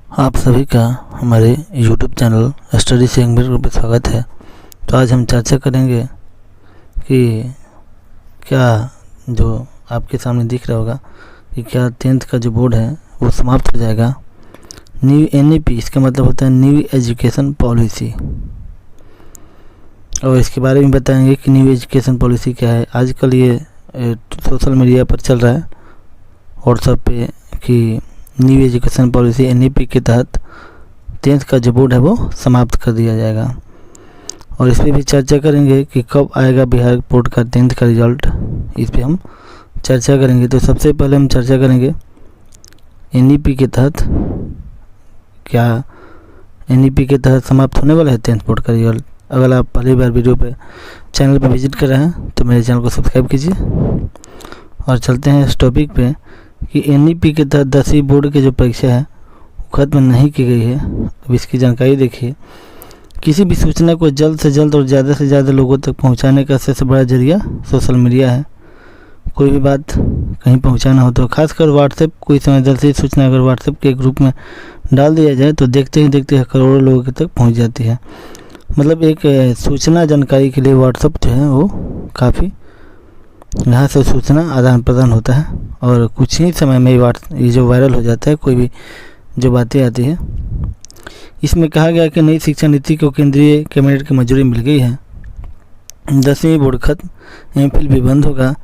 आप सभी का हमारे YouTube चैनल स्टडी से इंग्लिश ग्रुप में स्वागत है। तो आज हम चर्चा करेंगे कि क्या जो आपके सामने दिख रहा होगा कि क्या 10th का जो बोर्ड है वो समाप्त हो जाएगा। न्यू NEP इसका मतलब होता है न्यू एजुकेशन पॉलिसी, और इसके बारे में बताएंगे कि न्यू एजुकेशन पॉलिसी क्या है। आजकल ये सोशल मीडिया पर चल रहा है व्हाट्सएप पे कि न्यू एजुकेशन पॉलिसी NEP के तहत 10th का जो बोर्ड है वो समाप्त कर दिया जाएगा। और इस पर भी चर्चा करेंगे कि कब आएगा बिहार बोर्ड का 10th का रिजल्ट, इस पर हम चर्चा करेंगे। तो सबसे पहले हम चर्चा करेंगे NEP के तहत क्या NEP के तहत समाप्त होने वाला है 10th बोर्ड का रिजल्ट। अगर आप पहली बार वीडियो पे चैनल पर विजिट कर रहे हैं तो मेरे चैनल को सब्सक्राइब कीजिए। और चलते हैं इस टॉपिक पे कि NEP के तहत 10वीं बोर्ड की जो परीक्षा है वो खत्म नहीं की गई है। अब इसकी जानकारी देखिए। किसी भी सूचना को जल्द से जल्द और ज़्यादा से ज़्यादा लोगों तक पहुंचाने का सबसे बड़ा जरिया सोशल मीडिया है। कोई भी बात कहीं पहुंचाना हो तो खासकर व्हाट्सएप, कोई संवेदनशील सूचना अगर व्हाट्सएप के ग्रुप में डाल दिया जाए तो देखते ही देखते करोड़ों लोगों तक पहुँच जाती है। मतलब एक सूचना जानकारी के लिए व्हाट्सएप जो है वो काफ़ी यहाँ से सूचना आदान प्रदान होता है और कुछ ही समय में ये जो वायरल हो जाता है कोई भी जो बातें आती है। इसमें कहा गया कि नई शिक्षा नीति को केंद्रीय कैबिनेट की मंजूरी मिल गई है। 10वीं बोर्ड खत्म, MPhil भी बंद होगा।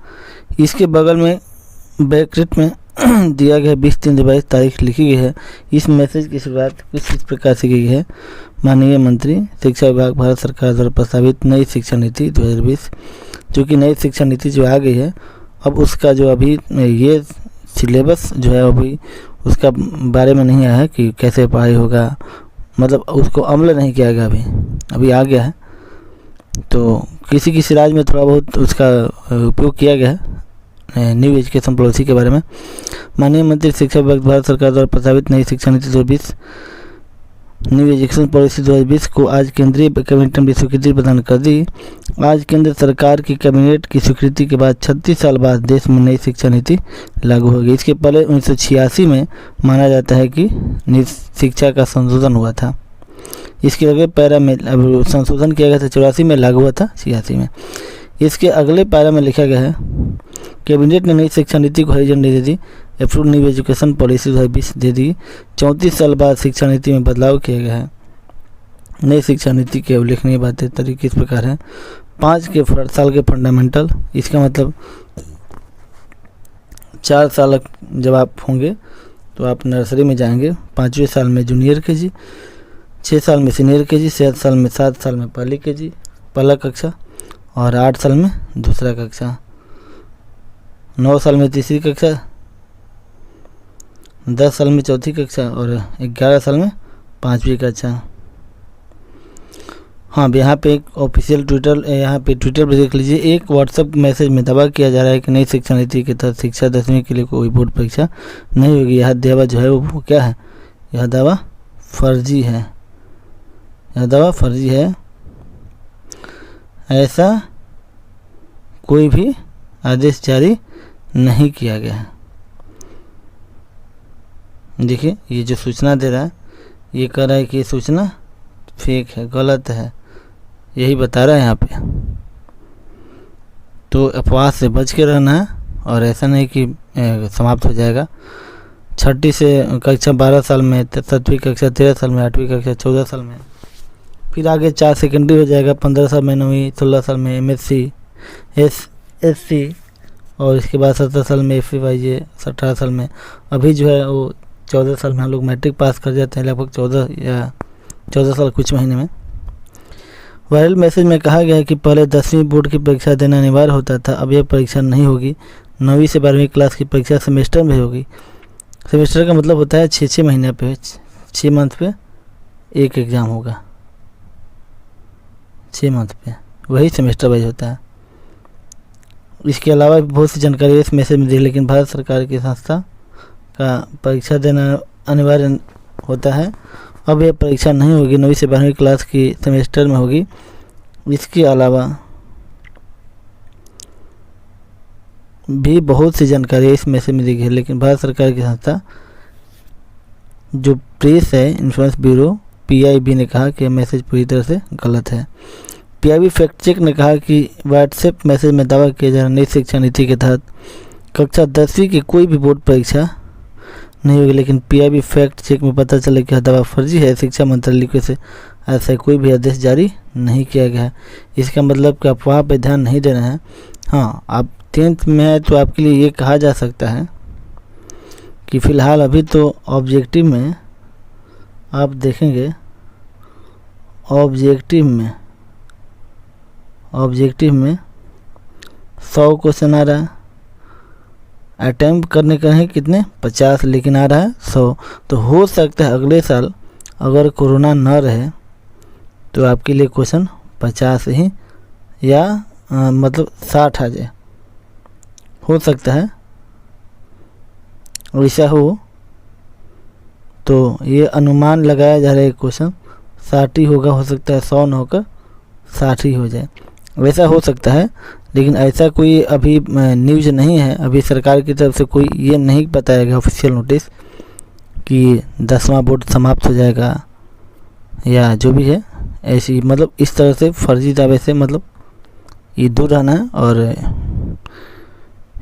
इसके बगल में ब्रैकेट में दिया गया 20/3/22 तारीख लिखी गई है। इस मैसेज की शुरुआत कुछ इस प्रकार से की है। माननीय मंत्री शिक्षा विभाग भारत सरकार द्वारा प्रस्तावित नई शिक्षा नीति 2020, जो कि नई शिक्षा नीति जो आ गई है, अब उसका जो अभी ये सिलेबस जो है अभी उसका बारे में नहीं आया है कि कैसे पढ़ाई होगा, मतलब उसको अमल नहीं किया गया, अभी आ गया है। तो किसी किसी राज्य में थोड़ा बहुत उसका उपयोग किया गया है न्यू एजुकेशन पॉलिसी के बारे में। माननीय मंत्री शिक्षा विभाग भारत सरकार द्वारा प्रस्तावित नई शिक्षा नीति 2020 न्यू एजुकेशन पॉलिसी 2020 को आज केंद्रीय कैबिनेट ने स्वीकृति प्रदान कर दी। आज केंद्र सरकार की कैबिनेट की स्वीकृति के बाद 36 साल बाद देश में नई शिक्षा नीति लागू होगी। इसके पहले 1986 में माना जाता है कि नई शिक्षा का संशोधन हुआ था। इसके अगले पैरा में अब संशोधन किया गया था 84 में, लागू हुआ था 86 में। इसके अगले पैरा में लिखा गया है कैबिनेट ने नई शिक्षा नीति को हरी झंडी दे दी। अप्रूव न्यू एजुकेशन पॉलिसी 2020 दे दी। 34 साल बाद शिक्षा नीति में बदलाव किया गया है। नई शिक्षा नीति के उल्लेखनीय बातें तरीके इस प्रकार हैं। 5 साल के फंडामेंटल, इसका मतलब 4 साल जब आप होंगे तो आप नर्सरी में जाएंगे, 5वें साल में जूनियर KG, 6 साल में सीनियर KG, 7 साल में पहली KG पहला कक्षा, और 8 साल में दूसरा कक्षा, 9 साल में तीसरी कक्षा, 10 साल में चौथी कक्षा और 11 साल में 5वीं कक्षा। हाँ, यहाँ पे एक ऑफिशियल ट्विटर, यहाँ पे ट्विटर पर देख लीजिए, एक व्हाट्सएप मैसेज में दावा किया जा रहा है कि नई शिक्षा नीति के तहत शिक्षा 10वीं के लिए कोई बोर्ड परीक्षा नहीं होगी। यह दावा जो है वो क्या है? यह दावा फर्जी है। यह दावा फर्जी है। ऐसा कोई भी आदेश जारी नहीं किया गया है। देखिए, ये जो सूचना दे रहा है ये कह रहा है कि ये सूचना फेक है, गलत है, यही बता रहा है यहाँ पे। तो अफवाह से बच के रहना है, और ऐसा नहीं कि समाप्त हो जाएगा। 6ठी से कक्षा 12 साल में, 7वीं कक्षा 13 साल में, 8वीं कक्षा 14 साल में, फिर आगे 4 सेकेंडरी हो जाएगा, 15 साल में 9वीं, 16 साल में MSc SC, और इसके बाद 17 साल में FYJ, 18 साल में। अभी जो है वो 14 साल में हम लोग मैट्रिक पास कर जाते हैं, लगभग 14 साल कुछ महीने में। वायरल मैसेज में कहा गया है कि पहले 10वीं बोर्ड की परीक्षा देना अनिवार्य होता था, अब यह परीक्षा नहीं होगी। 9वीं से 12वीं क्लास की परीक्षा सेमेस्टर में होगी। सेमेस्टर का मतलब होता है 6 महीने पे, 6 मंथ पे एक एग्ज़ाम होगा, 6 मंथ पे, वही सेमेस्टर वाइज होता है। इसके अलावा बहुत सी जानकारी इस मैसेज में दी, लेकिन भारत सरकार की संस्था का परीक्षा देना अनिवार्य होता है। अब यह परीक्षा नहीं होगी, 9वीं से 12वीं क्लास की सेमेस्टर में होगी। इसके अलावा भी बहुत सी जानकारी इस मैसेज में दी गई है, लेकिन भारत सरकार की संस्था जो प्रेस है, इन्फ्लुएंस ब्यूरो PIB ने कहा कि मैसेज पूरी तरह से गलत है। PIB फैक्ट चेक ने कहा कि व्हाट्सएप मैसेज में दावा किया जा रहा नई शिक्षा नीति के तहत कक्षा 10वीं की कोई भी बोर्ड परीक्षा नहीं होगी, लेकिन PIB फैक्ट चेक में पता चला कि यह दावा फर्जी है। शिक्षा मंत्रालय की ओर से ऐसा कोई भी आदेश जारी नहीं किया गया है। इसका मतलब कि आप वहाँ पर ध्यान नहीं दे रहे हैं। हाँ, आप 10th में है तो आपके लिए ये कहा जा सकता है कि फ़िलहाल अभी तो ऑब्जेक्टिव में आप देखेंगे, ऑब्जेक्टिव में 100 क्वेश्चन आ रहा है। अटैम्प्ट करने का है कितने 50, लेकिन आ रहा है 100। तो हो सकता है अगले साल अगर कोरोना न रहे तो आपके लिए क्वेश्चन 50 ही या मतलब 60 आ जाए, हो सकता है। ऐसा हो तो ये अनुमान लगाया जा रहा है क्वेश्चन 60 ही होगा, हो सकता है 100 न होकर 60 ही हो जाए, वैसा हो सकता है। लेकिन ऐसा कोई अभी न्यूज़ नहीं है, अभी सरकार की तरफ से कोई ये नहीं बताया गया ऑफिशियल नोटिस कि 10वां बोर्ड समाप्त हो जाएगा या जो भी है। ऐसी मतलब इस तरह से फर्जी दावे से मतलब ये दूर रहना है और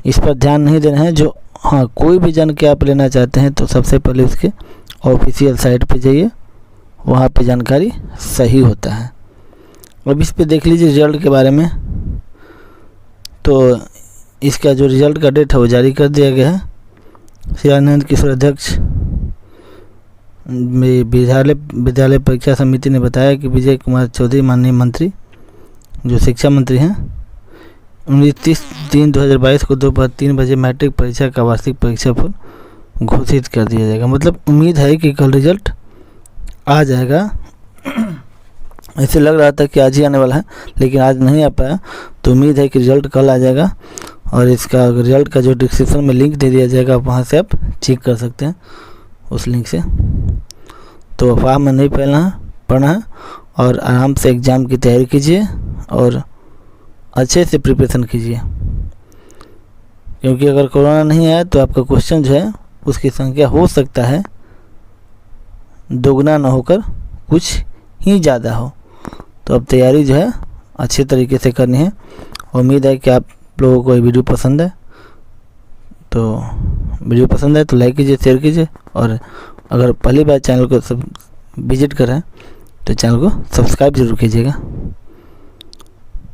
इस पर ध्यान नहीं देना है। जो हाँ, कोई भी जन के आप लेना चाहते हैं तो सबसे पहले उसके ऑफिशियल साइट पे जाइए, वहाँ पे जानकारी सही होता है। अब इस पे देख लीजिए रिजल्ट के बारे में। तो इसका जो रिजल्ट का डेट है वो जारी कर दिया गया है। श्री आनंद किशोर अध्यक्ष विद्यालय परीक्षा समिति ने बताया कि विजय कुमार चौधरी माननीय मंत्री जो शिक्षा मंत्री हैं 29/3/2022 को दोपहर 3 बजे मैट्रिक परीक्षा का वार्षिक परीक्षा फल घोषित कर दिया जाएगा। मतलब उम्मीद है कि कल रिजल्ट आ जाएगा। ऐसे लग रहा था कि आज ही आने वाला है, लेकिन आज नहीं आ पाया, तो उम्मीद है कि रिजल्ट कल आ जाएगा। और इसका रिजल्ट का जो डिस्क्रिप्शन में लिंक दे दिया जाएगा, वहाँ से आप चेक कर सकते हैं उस लिंक से। तो अफवाह में नहीं पढ़ना है और आराम से एग्ज़ाम की तैयारी कीजिए और अच्छे से प्रिपरेशन कीजिए, क्योंकि अगर कोरोना नहीं आया तो आपका क्वेश्चन जो है उसकी संख्या हो सकता है दोगुना न होकर कुछ ही ज़्यादा हो। तो अब तैयारी जो है अच्छे तरीके से करनी है। उम्मीद है कि आप लोगों को ये वीडियो पसंद है। तो वीडियो पसंद है तो लाइक कीजिए, शेयर कीजिए, और अगर पहली बार चैनल को सब विजिट कर रहे हैं तो चैनल को सब्सक्राइब जरूर कीजिएगा।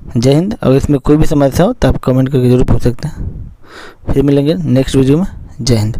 जय हिंद। अगर इसमें कोई भी समस्या हो तो आप कमेंट करके ज़रूर पूछ सकते हैं। फिर मिलेंगे नेक्स्ट वीडियो में। जय हिंद।